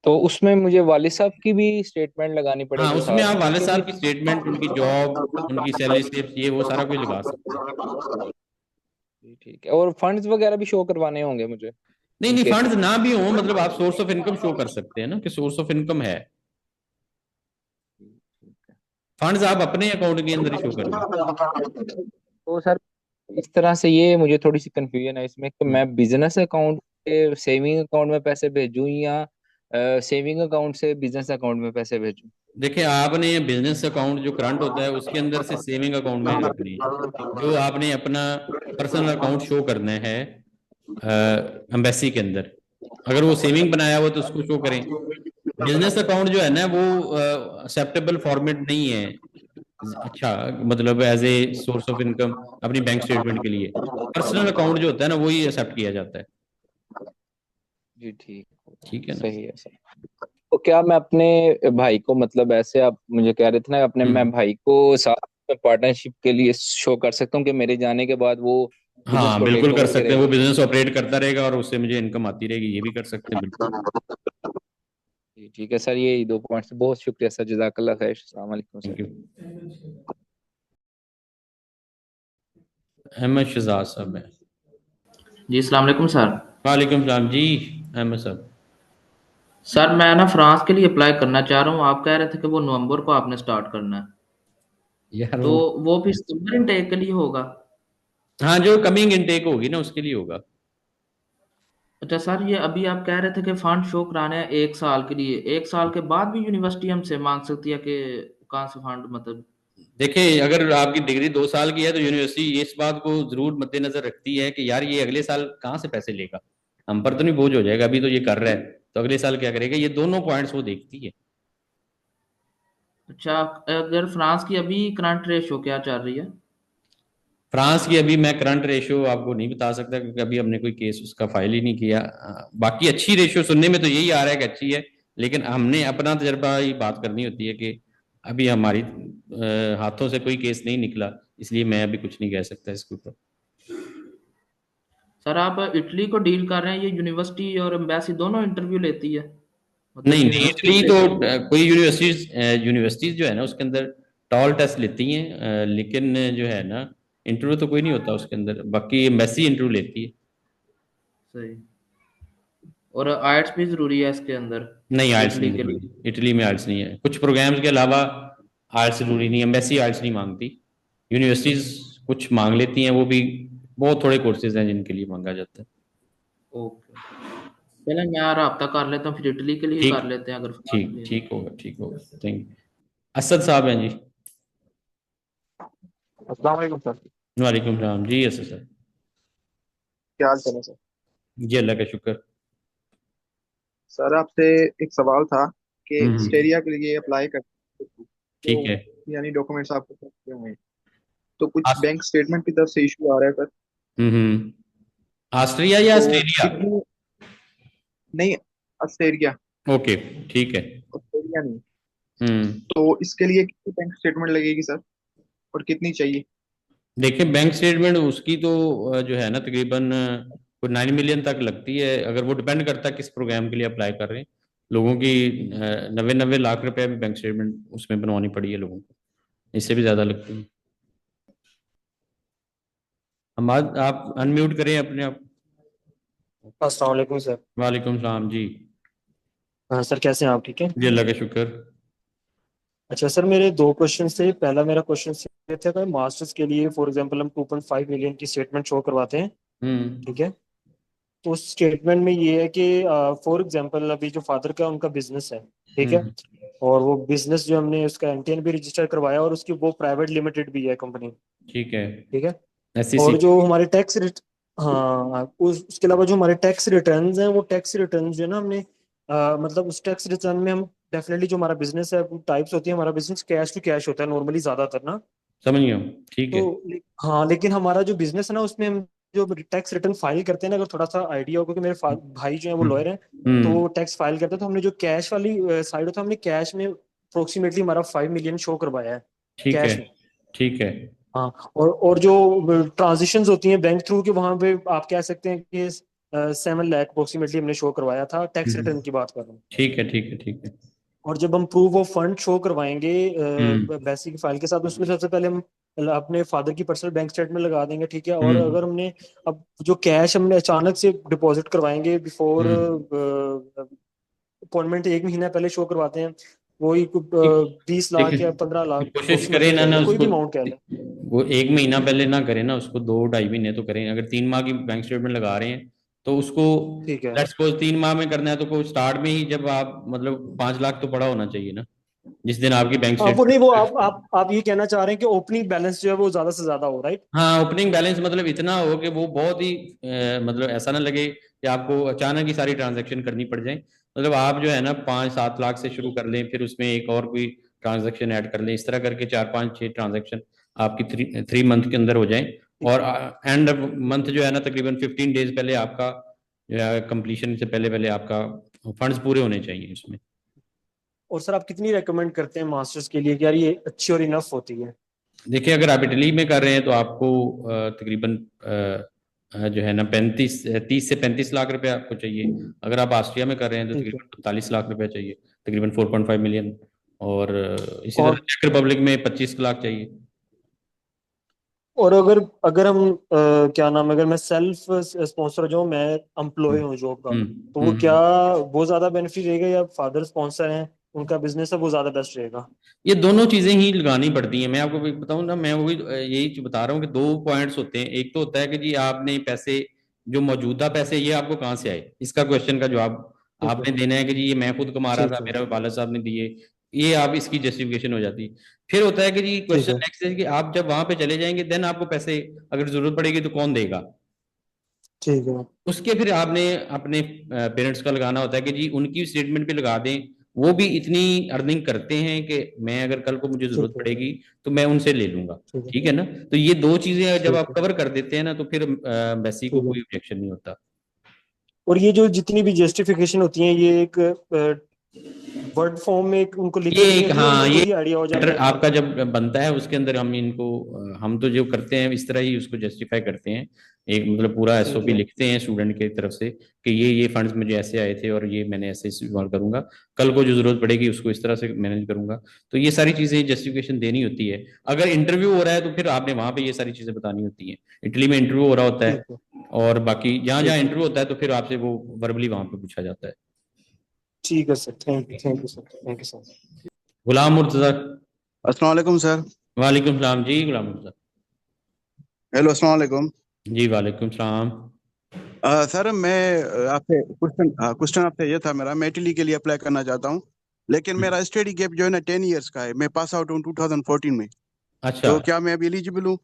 [SPEAKER 6] तो उसमें मुझे वालिद साहब की भी स्टेटमेंट लगानी
[SPEAKER 1] हाँ
[SPEAKER 6] पड़ेगी
[SPEAKER 1] उसमें
[SPEAKER 6] साथ
[SPEAKER 1] आप
[SPEAKER 6] में
[SPEAKER 1] वाले
[SPEAKER 6] कि
[SPEAKER 1] साल की स्टेटमेंट, उनकी जॉब, उनकी सैलरी स्लिप्स, ये वो सारा कुछ लगा सकते हैं।
[SPEAKER 6] जी ठीक है। और फंड्स वगैरह भी शो करवाने होंगे मुझे
[SPEAKER 1] नहीं नहीं
[SPEAKER 6] उनके?
[SPEAKER 1] फंड्स ना भी हो मतलब आप सोर्स ऑफ इनकम शो कर सकते हैं ना कि सोर्स ऑफ इनकम है। फंड्स आप अपने अकाउंट के अंदर ही शो करें।
[SPEAKER 6] तो सर इस तरह से ये मुझे थोड़ी सी कंफ्यूजन है इसमें कि
[SPEAKER 1] हम्म।
[SPEAKER 6] मैं बिजनेस अकाउंट से सेविंग अकाउंट में पैसे भेजूं या सेविंग अकाउंट से बिजनेस अकाउंट में पैसे भेजूं?
[SPEAKER 1] देखिए आपने बिजनेस अकाउंट जो करंट होता है उसके अंदर से सेविंग अकाउंट में रखनी है। जो आपने अपना पर्सनल अकाउंट शो करना है एम्बेसी के अंदर, अगर वो सेविंग बनाया हुआ तो उसको शो करें। बिजनेस अकाउंट जो है ना वो एक्सेप्टेबल फॉर्मेट नहीं है। अच्छा मतलब as a source of income अपनी बैंक स्टेटमेंट के लिए पर्सनल अकाउंट जो होता है ना वही एक्सेप्ट किया जाता है।
[SPEAKER 6] जी ठीक।
[SPEAKER 1] ठीक है ना।
[SPEAKER 6] सही है सर। तो क्या मैं अपने भाई को, मतलब ऐसे आप मुझे कह रहे थे ना, अपने मैं
[SPEAKER 1] हम्म।
[SPEAKER 6] भाई को साथ में पार्टनरशिप के लिए शो कर सकता हूँ कि मेरे जाने के बाद वो बिजनेस
[SPEAKER 1] हाँ
[SPEAKER 6] को टेक
[SPEAKER 1] बिल्कुल कर
[SPEAKER 6] ओवर
[SPEAKER 1] सकते हैं, वो
[SPEAKER 6] करेगा?
[SPEAKER 1] बिजनेस ऑपरेट करता रहेगा और उससे मुझे इनकम आती रहेगी, ये भी कर सकते हैं बिल्कुल।
[SPEAKER 6] जी ठीक है सर, ये दो पॉइंट्स, बहुत शुक्रिया सर, जजाकल्ला खैर, अस्सलाम वालेकुम
[SPEAKER 1] thank you.
[SPEAKER 6] Sir.
[SPEAKER 1] Ahmad Shahzad साहब है।
[SPEAKER 7] जी अस्सलाम वालेकुम सर।
[SPEAKER 1] वालेकुम सलाम जी। अहमद साहब।
[SPEAKER 7] सर मैं ना फ्रांस के लिए अप्लाई करना चाह रहा हूँ। आप कह रहे थे कि वो नवंबर को आपने स्टार्ट करना है,
[SPEAKER 1] यार
[SPEAKER 7] तो
[SPEAKER 1] वो
[SPEAKER 7] वो भी सितंबर इनटेक के लिए होगा?
[SPEAKER 1] हाँ जो कमिंग इनटेक होगी ना उसके लिए होगा।
[SPEAKER 7] अच्छा सर, ये अभी आप कह रहे थे कि फंड शो कराने हैं 1 साल के लिए, 1 साल के बाद भी यूनिवर्सिटी हमसे मांग सकती है कि कहाँ से फंड, मतलब?
[SPEAKER 1] देखिए, अगर आपकी डिग्री 2 साल की है तो यूनिवर्सिटी इस बात को जरूर मद्देनजर रखती है कि यार ये अगले साल कहाँ से पैसे लेगा, हम पर तो नहीं बोझ हो जाएगा, अभी तो ये कर रहा है तो अगले साल क्या करेगा, ये दोनों पॉइंट्स वो देखती है।
[SPEAKER 7] अच्छा, अगर फ्रांस की अभी करंट रेशो क्या चल रही है?
[SPEAKER 1] फ्रांस की अभी मैं करंट रेशियो आपको नहीं बता सकता क्योंकि अभी हमने कोई केस उसका फाइल ही नहीं किया। बाकी अच्छी रेशियो सुनने में तो यही आ रहा है कि अच्छी है, लेकिन हमने अपना तजर्बा ही बात करनी होती है कि अभी हमारी हाथों से कोई केस नहीं निकला, इसलिए मैं अभी कुछ नहीं कह सकता इसके ऊपर।
[SPEAKER 7] सर, आप इटली को डील कर रहे हैं, ये यूनिवर्सिटी और एम्बेसी दोनों इंटरव्यू लेती है, मतलब
[SPEAKER 1] नहीं नहीं,
[SPEAKER 7] यूनिवर्सिटी
[SPEAKER 1] इटली तो
[SPEAKER 7] लेती है?
[SPEAKER 1] कोई यूनिवर्सिटीज जो है ना उसके अंदर टॉल टेस्ट लेती हैं, लेकिन जो है ना इंटरव्यू तो कोई नहीं होता उसके अंदर, बाकी एम्बेसी इंटरव्यू लेती है।
[SPEAKER 7] सही। और आर्ट्स भी जरूरी है इसके अंदर,
[SPEAKER 1] नहीं, आर्ट्स
[SPEAKER 7] इटली
[SPEAKER 1] नहीं
[SPEAKER 7] के लिए?
[SPEAKER 1] जरूरी, इटली में आर्ट्स नहीं है, कुछ प्रोग्राम्स के अलावा आर्ट्स जरूरी नहीं है, एम्बेसी आर्ट्स नहीं मांगती। यूनिवर्सिटीज कुछ मांग लेती हैं, वो भी बहुत थोड़े कोर्सेज हैं जिनके लिए मांगा जाता है।
[SPEAKER 7] ओके, चलें, मैं रब्ता कर लेता हूँ, फिर इटली के लिए
[SPEAKER 1] ठीक
[SPEAKER 7] कर लेते हैं अगर फ्रांस के
[SPEAKER 1] ठीक
[SPEAKER 7] लिए।
[SPEAKER 1] ठीक होगा, ठीक होगा, थैंक यू। असद साहब हैं जी।
[SPEAKER 8] अस्सलाम वालेकुम सर।
[SPEAKER 1] वालेकुम सलाम जी, असद सर।
[SPEAKER 8] क्या हाल चाल है सर?
[SPEAKER 1] जी अल्लाह का शुक्र।
[SPEAKER 8] सर आपसे एक सवाल था कि
[SPEAKER 1] हम्म।
[SPEAKER 8] स्टेरिया के लिए अप्लाई करते हैं,
[SPEAKER 1] ठीक है।
[SPEAKER 8] तो यानी डॉक्यूमेंट्स आपको चाहिए होंगे, तो कुछ
[SPEAKER 1] आस-
[SPEAKER 8] बैंक स्टेटमेंट की तरफ से इशू आ रहा है सर।
[SPEAKER 1] हम्म। ऑस्ट्रिया या
[SPEAKER 8] तो
[SPEAKER 1] ऑस्ट्रेलिया?
[SPEAKER 8] कितनी, नहीं, अस्टेरिया,
[SPEAKER 1] ओके, ठीक है।
[SPEAKER 8] ऑस्ट्रेलिया नहीं।
[SPEAKER 1] हम्म।
[SPEAKER 8] तो इसके लिए कितनी बैंक स्टेटमेंट लगेगी सर, और कितनी चाहिए?
[SPEAKER 1] देखिए, बैंक स्टेटमेंट उसकी तो जो है ना तकरीबन कोई 9 मिलियन तक लगती है, अगर वो डिपेंड करता है किस प्रोग्राम के लिए अप्लाई कर रहे हैं। लोगों की 90-90 लाख रुपए भी बैंक स्टेटमेंट उसमें बनवानी पड़ी है लोगों को, इससे भी ज़्यादा लगती है। हम आज आप अनम्यूट करें अपने आप।
[SPEAKER 9] अस्सलाम वालेकुम सर।
[SPEAKER 1] वालेकुम सलाम जी।
[SPEAKER 9] हाँ सर, कैसे हैं आप? ठीक है।
[SPEAKER 1] जी अल्लाह का शुक्र।
[SPEAKER 9] अच्छा सर, मेरे दो क्वेश्चन थे। पहला मेरा क्वेश्चन ये था कि मास्टर्स के लिए फॉर एग्जांपल हम 2.5 मिलियन की स्टेटमेंट शो करवाते हैं,
[SPEAKER 1] हम्म।
[SPEAKER 9] ठीक है। तो उस स्टेटमेंट में ये है कि फॉर एग्जांपल अभी जो फादर का उनका बिजनेस है, ठीक है,
[SPEAKER 1] हम्म।
[SPEAKER 9] और वो बिजनेस जो हमने उसका एमटीएन भी रजिस्टर करवाया और उसकी वो प्राइवेट लिमिटेड भी है कंपनी,
[SPEAKER 1] ठीक है।
[SPEAKER 9] ठीक है।
[SPEAKER 1] एससीसी।
[SPEAKER 9] और जो हमारे टैक्स रिट हाँ, उसके अलावा जो हमारे टैक्स रिटर्न्स हैं, वो टैक्स रिटर्न्स जो है ना हमने मतलब उस टैक्स रिटर्न में हम डेफिनेटली जो हमारा बिजनेस है, टाइप्स होती है, हमारा बिजनेस कैश टू कैश होता है नॉर्मली ज्यादातर ना।
[SPEAKER 1] समझ गया हूँ, ठीक है।
[SPEAKER 9] तो हाँ, लेकिन हमारा जो बिजनेस है ना उसमें हम जो टैक्स रिटर्न फाइल करते हैं ना, अगर थोड़ा सा आइडिया हो, क्योंकि मेरे भाई जो है वो लॉयर हैं, तो
[SPEAKER 1] हम्म।
[SPEAKER 9] वो टैक्स फाइल करते हैं, तो हमने जो कैश वाली साइड होता है, हमने कैश में अप्रोक्सीमेटली हमारा 5 मिलियन शो करवाया है
[SPEAKER 1] ठीक है।
[SPEAKER 9] कैश में।
[SPEAKER 1] ठीक है।
[SPEAKER 9] हाँ, और जो ट्रांजिशंस होती हैं बैंक थ्रू के, वहां पे आप कह सकते हैं कि 7 लाख अप्रोक्सीमेटली हमने शो करवाया था, टैक्स
[SPEAKER 1] हम्म।
[SPEAKER 9] रिटर्न की बात कर रहा हूँ।
[SPEAKER 1] ठीक है, ठीक है, ठीक है।
[SPEAKER 9] और जब हम प्रूफ ऑफ फंड शो करवाएंगे
[SPEAKER 1] हम्म।
[SPEAKER 9] बेसिक फाइल के साथ, उसमें सबसे पहले हम अपने फादर की पर्सनल बैंक स्टेटमेंट लगा देंगे, ठीक है। और
[SPEAKER 1] हम्म।
[SPEAKER 9] अगर हमने अब जो कैश हमने अचानक से डिपॉजिट करवाएंगे बिफोर
[SPEAKER 1] हम्म।
[SPEAKER 9] अपॉइंटमेंट, 1 महीना पहले शो करवाते हैं, वही
[SPEAKER 1] ठीक।
[SPEAKER 9] 20 लाख या
[SPEAKER 1] लेकिन
[SPEAKER 9] 15 लाख
[SPEAKER 1] कोशिश करें
[SPEAKER 9] अप्रोक्सीमेटली
[SPEAKER 1] ना
[SPEAKER 9] कह
[SPEAKER 1] ना
[SPEAKER 9] लें, कोई
[SPEAKER 1] उसको,
[SPEAKER 9] भी अमाउंट कह लें।
[SPEAKER 1] वो 1 महीना पहले ना करें ना उसको, 2-2.5 महीने तो करें, अगर 3 माह की बैंक स्टेटमेंट लगा रहे हैं तो उसको
[SPEAKER 9] ठीक है।
[SPEAKER 1] लेट्स सपोज 3 माह में करना है तो को स्टार्ट में ही जब आप मतलब 5 लाख तो पड़ा होना चाहिए ना जिस दिन आपकी बैंक
[SPEAKER 9] हाँ, वो नहीं, वो
[SPEAKER 1] स्टेटमेंट।
[SPEAKER 9] आप ये कहना चाह रहे हैं कि ओपनिंग बैलेंस जो है वो ज्यादा से ज्यादा हो, राइट?
[SPEAKER 1] हाँ, ओपनिंग बैलेंस मतलब इतना हो कि वो बहुत ही मतलब ऐसा ना लगे कि आपको अचानक ही सारी ट्रांजैक्शन करनी पड़ जाए, मतलब आप जो है ना 5-7 लाख से शुरू कर लें, फिर उसमें एक और कोई ट्रांजैक्शन ऐड कर लें, इस तरह करके 4-5-6 ट्रांजैक्शन आपकी 3 मंथ के अंदर हो जाए।
[SPEAKER 9] ठीक
[SPEAKER 1] और
[SPEAKER 9] है।
[SPEAKER 1] एंड मंथ जो है ना तकरीबन 15 डेज पहले आपका कंप्लीशन से पहले पहले आपका फंड्स पूरे होने चाहिए उसमें।
[SPEAKER 9] और सर आप कितनी रेकमेंड करते हैं मास्टर्स के लिए कि यार ये अच्छी और इनफ होती है?
[SPEAKER 1] देखिए, अगर आप इटली में कर रहे हैं तो आपको तकरीबन जो है ना 30 से 35 लाख रुपए आपको चाहिए। अगर आप ऑस्ट्रिया में कर रहे हैं तो
[SPEAKER 9] ठीक है।
[SPEAKER 1] तकरीबन 45 लाख रुपए चाहिए, तकरीबन 4.5 मिलियन। और इसी तरह
[SPEAKER 9] और
[SPEAKER 1] चेक रिपब्लिक में 25 लाख चाहिए।
[SPEAKER 9] और अगर अगर हम क्या नाम है, अगर मैं सेल्फ स्पॉन्सर जो हूँ, मैं एम्प्लॉय
[SPEAKER 1] हम्म।
[SPEAKER 9] हूँ जॉब का,
[SPEAKER 1] हम्म।
[SPEAKER 9] तो वो क्या,
[SPEAKER 1] हम्म।
[SPEAKER 9] वो ज्यादा बेनिफिट रहेगा, या फादर स्पॉन्सर हैं उनका बिजनेस है वो ज्यादा बेस्ट रहेगा?
[SPEAKER 1] ये दोनों चीजें ही लगानी पड़ती हैं, मैं आपको भी बताऊं ना, मैं वही यही बता रहा हूँ कि 2 पॉइंट्स होते हैं। एक तो होता है कि जी आपने पैसे जो मौजूदा पैसे ये आपको कहाँ से आए, इसका क्वेश्चन का जवाब
[SPEAKER 9] ठीक
[SPEAKER 1] आपने
[SPEAKER 9] है
[SPEAKER 1] देना है कि जी ये मैं खुद कमा रहा
[SPEAKER 9] ठीक
[SPEAKER 1] था,
[SPEAKER 9] है
[SPEAKER 1] मेरे वालिद साहब ने दिए, ये आप इसकी जस्टिफिकेशन हो जाती है। फिर होता है कि जी
[SPEAKER 9] ठीक
[SPEAKER 1] क्वेश्चन
[SPEAKER 9] है
[SPEAKER 1] नेक्स्ट है कि आप जब वहां पे चले जाएंगे देन आपको पैसे अगर जरूरत पड़ेगी तो कौन देगा,
[SPEAKER 9] ठीक है
[SPEAKER 1] उसके फिर आपने अपने पेरेंट्स का लगाना होता है कि जी उनकी स्टेटमेंट पे लगा दें, वो भी इतनी अर्निंग करते हैं कि मैं अगर कल को मुझे जरूरत
[SPEAKER 9] ठीक है
[SPEAKER 1] पड़ेगी तो मैं उनसे ले लूंगा।
[SPEAKER 9] ठीक है
[SPEAKER 1] ठीक है ना, तो ये दो चीजें जब
[SPEAKER 9] ठीक
[SPEAKER 1] आप
[SPEAKER 9] है
[SPEAKER 1] कवर कर देते हैं ना तो फिर एम्बेसी को
[SPEAKER 9] ठीक है।
[SPEAKER 1] कोई ऑब्जेक्शन नहीं होता।
[SPEAKER 9] और ये जो जितनी भी जस्टिफिकेशन होती हैं ये एक वर्ड फॉर्म में उनको लिख
[SPEAKER 1] ये
[SPEAKER 9] के देनी
[SPEAKER 1] एक,
[SPEAKER 9] होती है,
[SPEAKER 1] हाँ,
[SPEAKER 9] उनको
[SPEAKER 1] ये
[SPEAKER 9] खुद ही आइडिया हो जाता
[SPEAKER 1] मैटर
[SPEAKER 9] है।
[SPEAKER 1] आपका जब बनता है उसके अंदर हम इनको हम तो जो करते हैं इस तरह ही उसको जस्टिफाई करते हैं, एक मतलब पूरा
[SPEAKER 9] ठीक
[SPEAKER 1] एसओपी
[SPEAKER 9] है
[SPEAKER 1] लिखते हैं स्टूडेंट की तरफ से कि ये फंड्स मुझे ऐसे आए थे और ये मैंने ऐसे इस्तेमाल करूंगा, कल को जो जरूरत पड़ेगी उसको इस तरह से मैनेज करूंगा। तो ये सारी चीजें जस्टिफिकेशन देनी होती है। अगर इंटरव्यू हो रहा है तो फिर आपने वहां पे ये सारी चीजें बतानी होती हैं। इटली में इंटरव्यू हो रहा होता
[SPEAKER 9] ठीक
[SPEAKER 1] है
[SPEAKER 9] है
[SPEAKER 1] और बाकी जहाँ जहाँ
[SPEAKER 9] ठीक है
[SPEAKER 1] इंटरव्यू होता है तो फिर आपसे वो वर्बली वहां पे पूछा जाता है।
[SPEAKER 9] ठीक है sir, thank you sir, thank you sir.
[SPEAKER 1] Ghulam Murtaza.
[SPEAKER 10] अस्सलाम वालेकुम सर।
[SPEAKER 1] वालेकुम सलाम जी गुलाम मुर्तजा।
[SPEAKER 10] हेलो, अस्सलाम वालेकुम।
[SPEAKER 1] जी वालेकुम सलाम।
[SPEAKER 10] सर मैं आपसे क्वेश्चन आपसे ये था मेरा, मैं इटली के लिए अप्लाई करना चाहता हूँ, लेकिन मेरा स्टडी गैप जो है ना 10 इयर्स का है। मैं पास आउट हूँ 2014 में,
[SPEAKER 1] अच्छा,
[SPEAKER 10] तो क्या मैं अभी एलिजिबल हूँ?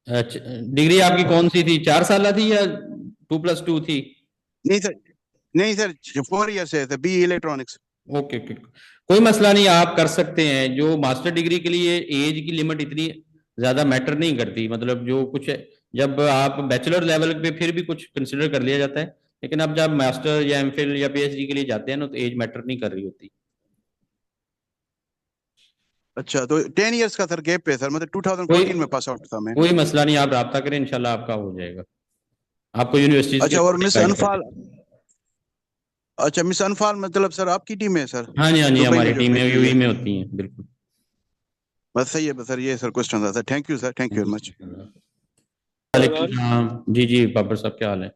[SPEAKER 1] अच्छा, डिग्री आपकी कौन सी थी, 4 साल थी या 2+2 थी?
[SPEAKER 10] नहीं सर, नहीं सर, 4 इयर्स है, बी इलेक्ट्रॉनिक्स।
[SPEAKER 1] ओके ओके, कोई मसला नहीं, आप कर सकते हैं। जो मास्टर डिग्री के लिए एज की लिमिट इतनी ज्यादा मैटर नहीं करती, मतलब जो कुछ है, जब आप बैचलर लेवल पे फिर भी कुछ कंसिडर कर लिया जाता है, लेकिन अब जब मास्टर या एमफिल या पीएचडी के लिए जाते हैं ना तो एज मैटर नहीं कर रही होती।
[SPEAKER 10] अच्छा, तो 10 इयर्स का सर गैप है सर, मतलब
[SPEAKER 1] कोई
[SPEAKER 10] 2014 में पास आउट था मैं।
[SPEAKER 1] कोई मसला नहीं, आप राब्ता करें, इंशाल्लाह आपका हो जाएगा। आपको यूनिवर्सिटीज के
[SPEAKER 10] अच्छा, और
[SPEAKER 1] according
[SPEAKER 10] मिस
[SPEAKER 1] गाइड कर
[SPEAKER 10] अनफाल,
[SPEAKER 1] देंगे।
[SPEAKER 10] अच्छा मिस अनफाल मतलब सर आपकी टीम है सर,
[SPEAKER 1] हाँ जी, हाँ जी,
[SPEAKER 10] दुबई
[SPEAKER 1] हमारी
[SPEAKER 10] में जो
[SPEAKER 1] टीम में
[SPEAKER 10] बैठी हुई
[SPEAKER 1] यूएई
[SPEAKER 10] है?
[SPEAKER 1] में होती है, बिल्कुल।
[SPEAKER 10] बस सही है, बस सर ये सर क्वेश्चन था sir. Thank you sir, thank you very much.
[SPEAKER 1] वालेकुम सलाम। जी जी बाबर साहब, क्या हाल है?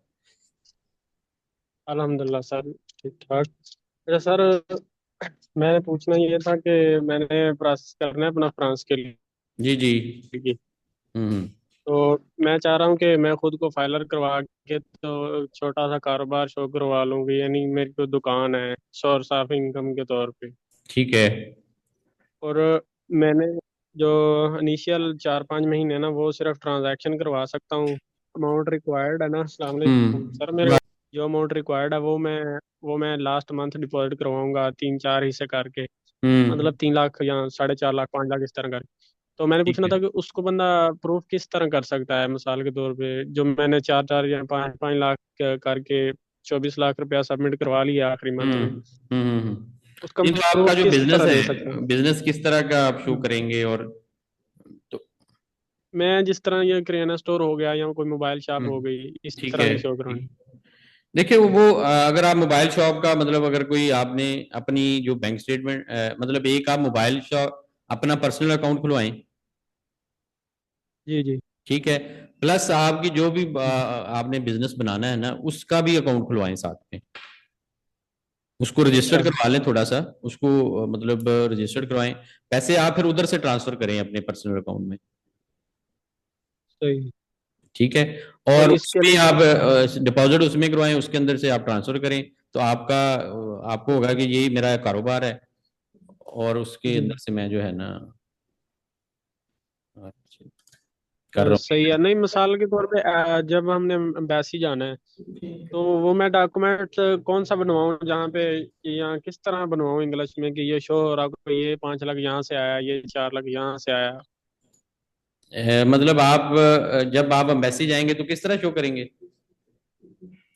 [SPEAKER 11] अल्हम्दुलिल्लाह सर, ठीक ठाक। अच्छा सर, मैंने पूछना ये था कि मैंने प्रोसेस करना है अपना फ्रांस के
[SPEAKER 1] जी जी।
[SPEAKER 11] लिए,
[SPEAKER 1] हम्म।
[SPEAKER 11] तो मैं चाह रहा हूँ कि मैं खुद को फाइलर करवा के तो छोटा सा कारोबार शो करवा लूँगी, यानी मेरी कोई दुकान है सोर्स ऑफ इनकम के तौर पे।
[SPEAKER 1] ठीक है।
[SPEAKER 11] और मैंने जो इनिशियल 4-5 महीने ना वो सिर्फ ट्रांजैक्शन करवा सकता हूँ। अमाउंट रिक्वायर्ड है ना, अस्सलाम वालेकुम सर, मेरे जो अमाउंट रिक्वायर्ड है वो मैं लास्ट मंथ डिपॉजिट करवाऊंगा 3-4 हिस्से करके,
[SPEAKER 1] हम्म।
[SPEAKER 11] मतलब 3 लाख या 4.5 लाख 5 लाख इस तरह करके। तो मैंने
[SPEAKER 1] ठीक
[SPEAKER 11] पूछना
[SPEAKER 1] है।
[SPEAKER 11] था कि उसको बंदा प्रूफ किस तरह कर सकता है, मिसाल के तौर पे जो मैंने 4-4 या 5-5 लाख करके 24 लाख रुपया सबमिट करवा लिया आखिरी मंथ में, उसका
[SPEAKER 1] ये
[SPEAKER 11] मैं
[SPEAKER 1] तो आपका
[SPEAKER 11] प्रूफ
[SPEAKER 1] जो
[SPEAKER 11] किस
[SPEAKER 1] बिजनेस
[SPEAKER 11] तरह दे सकता
[SPEAKER 1] है,
[SPEAKER 11] हूँ?
[SPEAKER 1] बिजनेस किस तरह का आप शो करेंगे? और तो
[SPEAKER 11] मैं जिस तरह ये किराना स्टोर हो गया या कोई मोबाइल शॉप हो गई, इस
[SPEAKER 1] ठीक
[SPEAKER 11] तरह
[SPEAKER 1] है,
[SPEAKER 11] की शो करानी।
[SPEAKER 1] ठीक। देखिए वो अगर आप मोबाइल शॉप का मतलब अगर कोई आपने अपनी जो बैंक स्टेटमेंट मतलब एक आप मोबाइल शॉप अपना पर्सनल अकाउंट खुलवाएं,
[SPEAKER 11] जी जी।
[SPEAKER 1] ठीक है, प्लस आपकी जो भी आपने बिजनेस बनाना है ना उसका भी अकाउंट खुलवाएं साथ में, उसको रजिस्टर्ड
[SPEAKER 11] अच्छा,
[SPEAKER 1] करवा लें थोड़ा सा, उसको मतलब रजिस्टर्ड करवाएं, पैसे आप फिर उधर से ट्रांसफर करें अपने पर्सनल अकाउंट में।
[SPEAKER 11] सही।
[SPEAKER 1] ठीक है,
[SPEAKER 11] और
[SPEAKER 1] और
[SPEAKER 11] इसके
[SPEAKER 1] उसमें
[SPEAKER 11] लिए
[SPEAKER 1] आप डिपॉजिट उसमें करवाएं, उसके अंदर से आप ट्रांसफर करें, तो आपका आपको होगा कि यही मेरा कारोबार है और उसके
[SPEAKER 11] जी
[SPEAKER 1] अंदर से मैं जो है ना अच्छा, कर रहा
[SPEAKER 11] सही है। नहीं, मिसाल के तौर पे जब हमने एम्बेसी जाना है तो वो मैं डॉक्यूमेंट कौन सा बनवाऊं, जहाँ पे यहाँ किस तरह बनवाऊं इंग्लिश में कि ये शो हो रहा कि ये 5 लाख यहाँ से आया, ये 4 लाख यहाँ से आया?
[SPEAKER 1] मतलब आप जब आप एम्बेसी जाएंगे तो किस तरह शो करेंगे?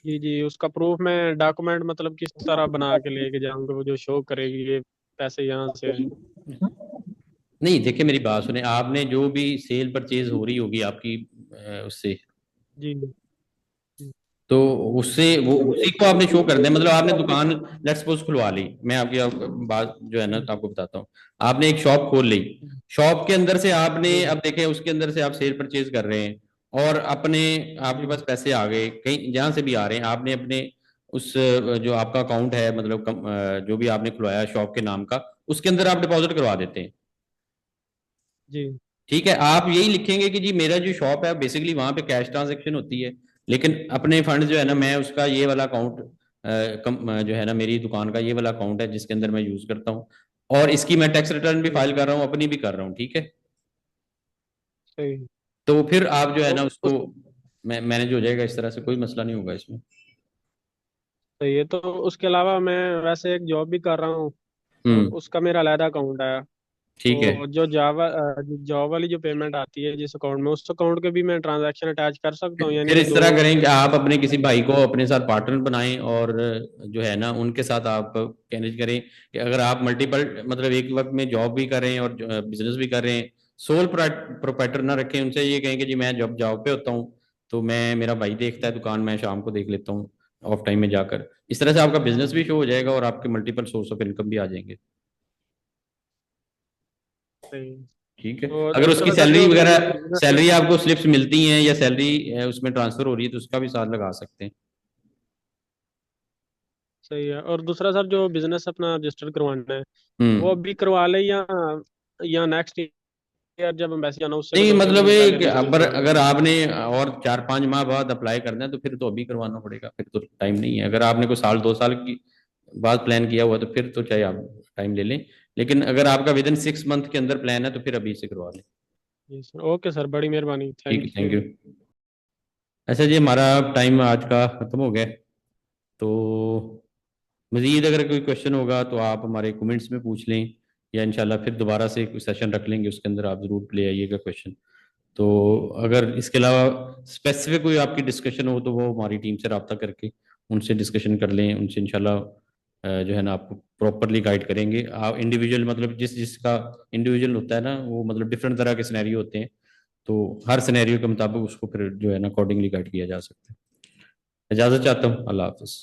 [SPEAKER 11] जी जी, उसका प्रूफ मैं डॉक्यूमेंट मतलब किस तरह बना के लेके जाऊंगा वो जो शो करेगी ये पैसे यहाँ से आए?
[SPEAKER 1] नहीं, देखिए मेरी बात सुने, आपने जो भी सेल परचेज हो रही होगी आपकी उससे,
[SPEAKER 11] जी जी
[SPEAKER 1] तो उससे वो उसी को आपने शो कर दें, मतलब आपने दुकान लेट्स सपोज खुलवा ली, मैं आपकी बात जो है ना तो आपको बताता हूँ, आपने एक शॉप खोल ली, शॉप के अंदर से आपने
[SPEAKER 11] जी
[SPEAKER 1] अब देखें उसके अंदर से आप सेल परचेज कर रहे हैं और अपने आपके
[SPEAKER 11] जी
[SPEAKER 1] पास पैसे आ गए कहीं जहां से भी आ रहे हैं, आपने अपने उस जो आपका अकाउंट है मतलब जो भी आपने खुलवाया शॉप के नाम का, उसके अंदर आप डिपॉजिट करवा देते हैं।
[SPEAKER 11] जी
[SPEAKER 1] ठीक है, आप यही लिखेंगे कि जी मेरा जो शॉप है बेसिकली वहां पे कैश ट्रांजेक्शन होती है, लेकिन अपने फंड जो है ना, मैं उसका ये वाला अकाउंट जो है ना, मेरी दुकान का ये वाला अकाउंट है जिसके अंदर मैं यूज करता हूँ, और इसकी मैं टैक्स रिटर्न भी फाइल कर रहा हूँ, अपनी भी कर रहा हूँ, ठीक है।
[SPEAKER 11] सही।
[SPEAKER 1] तो फिर आप जो है ना
[SPEAKER 11] तो
[SPEAKER 1] उसको मैनेज हो जाएगा, इस तरह से कोई मसला नहीं होगा इसमें।
[SPEAKER 11] सही है। तो उसके अलावा मैं वैसे एक जॉब भी कर रहा हूँ, और उसका मेरा अलहदा अकाउंट है।
[SPEAKER 1] ठीक है।
[SPEAKER 11] तो जो जॉब वाली जो पेमेंट आती है जिस अकाउंट में, उस अकाउंट के भी मैं ट्रांजैक्शन अटैच कर सकता हूँ, यानी
[SPEAKER 1] फिर
[SPEAKER 11] कि
[SPEAKER 1] इस
[SPEAKER 11] दो।
[SPEAKER 1] तरह करें कि आप अपने किसी भाई को अपने साथ पार्टनर बनाएं, और जो है ना उनके साथ आप मैनेज करें कि अगर आप मल्टीपल मतलब एक वक्त में जॉब भी कर रहे हैं और बिजनेस भी कर रहे हैं, सोल प्रोप्राइटर ना रखें। उनसे ये कहें कि जी मैं जब जॉब पे होता हूँ तो मैं, मेरा भाई देखता है दुकान, मैं शाम को देख लेता हूँ ऑफ टाइम में जाकर। इस तरह से आपका बिजनेस भी शो हो जाएगा और आपके मल्टीपल सोर्स ऑफ इनकम भी आ जाएंगे।
[SPEAKER 11] सही।
[SPEAKER 1] ठीक है।
[SPEAKER 11] और
[SPEAKER 1] अगर उसकी
[SPEAKER 11] दूसरा सर
[SPEAKER 1] सैलरी
[SPEAKER 11] जो मेरा
[SPEAKER 1] वगैरह,
[SPEAKER 11] बिजनेस है।
[SPEAKER 1] सैलरी आपको स्लिप्स मिलती हैं या सैलरी उसमें ट्रांसफर हो रही है, तो उसका भी साथ लगा सकते हैं।
[SPEAKER 11] सही है। और दूसरा सर जो बिजनेस अपना रजिस्टर करवाना है, वो
[SPEAKER 1] हम्म।
[SPEAKER 11] अभी करवा ले या नेक्स्ट ईयर जब एम्बेसी आना उससे
[SPEAKER 1] नहीं
[SPEAKER 11] दो तीन
[SPEAKER 1] मतलब
[SPEAKER 11] दिन पहले
[SPEAKER 1] एक,
[SPEAKER 11] रजिस्टर
[SPEAKER 1] अगर
[SPEAKER 11] करवाना है?
[SPEAKER 1] अगर आपने और 4-5 माह बाद अप्लाई करना है तो फिर तो अभी करवाना पड़ेगा, फिर तो टाइम नहीं है। अगर आपने कोई साल 2 साल की बाद प्लान किया हुआ तो फिर तो चाहे आप टाइम ले लें, लेकिन अगर आपका विद इन 6 मंथ के अंदर प्लान है तो फिर अभी से करवा लें।
[SPEAKER 11] जी सर, ओके सर, बड़ी मेहरबानी,
[SPEAKER 1] ठीक है,
[SPEAKER 11] थैंक
[SPEAKER 1] थैंक
[SPEAKER 11] यू।
[SPEAKER 1] यू। अच्छा जी, हमारा टाइम आज का ख़त्म हो गया है। तो मज़ीद अगर कोई क्वेश्चन होगा तो आप हमारे कमेंट्स में पूछ लें, या इंशाल्लाह फिर दोबारा से कोई सेशन रख लेंगे, उसके अंदर आप ज़रूर ले आइएगा क्वेश्चन। तो अगर इसके अलावा स्पेसिफिक कोई आपकी डिस्कशन हो तो वो हमारी टीम से रब्ता करके उनसे डिस्कशन कर लें, उनसे इंशाल्लाह जो है ना आपको प्रॉपरली गाइड करेंगे। आप इंडिविजुअल मतलब जिस जिसका इंडिविजुअल होता है ना, वो मतलब डिफरेंट तरह के सिनेरियो होते हैं, तो हर सिनेरियो के मुताबिक उसको फिर जो है ना अकॉर्डिंगली गाइड किया जा सकता है। इजाज़त चाहता हूँ, अल्लाह हाफ़िज़।